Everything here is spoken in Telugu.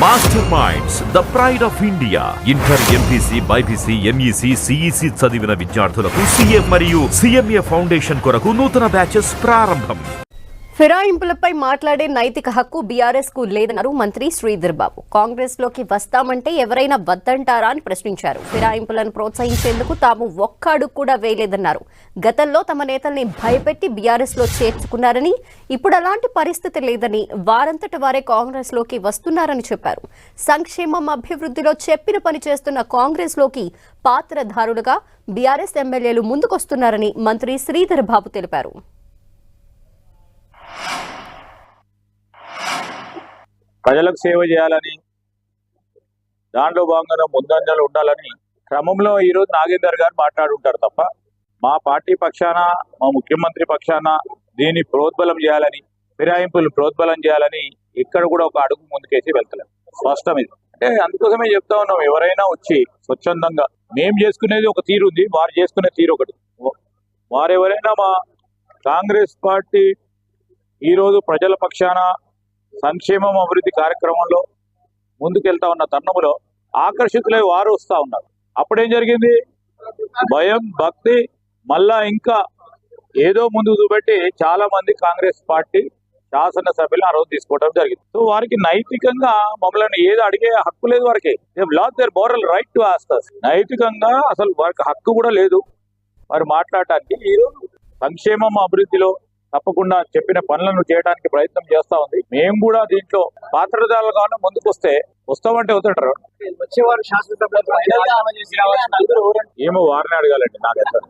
Master minds the pride of India. Inter, MPC, BiPC, MEC, CEC చదివిన విద్యార్థులకు సీఏ మరియు సిఎంఏ ఫౌండేషన్ కొరకు నూతన బ్యాచెస్ ప్రారంభం. ఫిరాయింపులపై మాట్లాడే నైతిక హక్కు బీఆర్ఎస్ కు లేదన్నారు మంత్రి శ్రీధర్ బాబు. కాంగ్రెస్ లోకి వస్తామంటే ఎవరైనా వద్దంటారా అని ప్రశ్నించారు. ఫిరాయింపులను ప్రోత్సహించేందుకు తాము ఒక్క అడుగు కూడా వేయలేదన్నారు. గతంలో తమ నేతల్ని భయపెట్టి బీఆర్ఎస్ లో చేర్చుకున్నారని, ఇప్పుడు అలాంటి పరిస్థితి లేదని, వారంతట వారే కాంగ్రెస్ లోకి వస్తున్నారని చెప్పారు. సంక్షేమం, అభివృద్ధిలో చెప్పిన పని చేస్తున్న కాంగ్రెస్ లోకి పాత్రధారులుగా బీఆర్ఎస్ ఎమ్మెల్యేలు ముందుకొస్తున్నారని మంత్రి శ్రీధర్ బాబు తెలిపారు. ప్రజలకు సేవ చేయాలని, దాంట్లో భాగంగా ముందంజలు ఉండాలని క్రమంలో ఈరోజు నాగేందర్ గారు మాట్లాడుంటారు తప్ప మా పార్టీ పక్షాన, మా ముఖ్యమంత్రి పక్షాన దీన్ని ప్రోద్బలం చేయాలని, ఫిరాయింపులు ప్రోద్బలం చేయాలని ఇక్కడ కూడా ఒక అడుగు ముందుకేసి వెళ్తలేదు. స్పష్టం ఇది. అంటే అందుకోసమే చెప్తా ఉన్నాం, ఎవరైనా వచ్చి స్వచ్ఛందంగా మేము చేసుకునేది ఒక తీరు ఉంది, వారు చేసుకునే తీరు ఒకటి. వారెవరైనా మా కాంగ్రెస్ పార్టీ ఈరోజు ప్రజల పక్షాన సంక్షేమం, అభివృద్ధి కార్యక్రమంలో ముందుకెళ్తా ఉన్న తరుణంలో ఆకర్షితులై వారు వస్తూ ఉన్నారు. అప్పుడేం జరిగింది? భయం, భక్తి, మళ్ళా ఇంకా ఏదో ముందుకు చూపెట్టి చాలా మంది కాంగ్రెస్ పార్టీ శాసనసభ్యులు ఆ రోజు తీసుకోవడం జరిగింది. సో వారికి నైతికంగా మమ్మల్ని ఏదో అడిగే హక్కు లేదు. వారికి lost their moral right to ask us. నైతికంగా అసలు వారికి హక్కు కూడా లేదు వారు మాట్లాడటానికి. ఈరోజు సంక్షేమం, అభివృద్ధిలో తప్పకుండా చెప్పిన పనులను చేయడానికి ప్రయత్నం చేస్తా ఉంది. మేము కూడా దీంట్లో పాత్రదారులుగానే ముందుకు వస్తామంటే అవుతుంటారు. వచ్చేవారు శాసనసభ ఏమో వారిని అడగాలండి, నాకైతే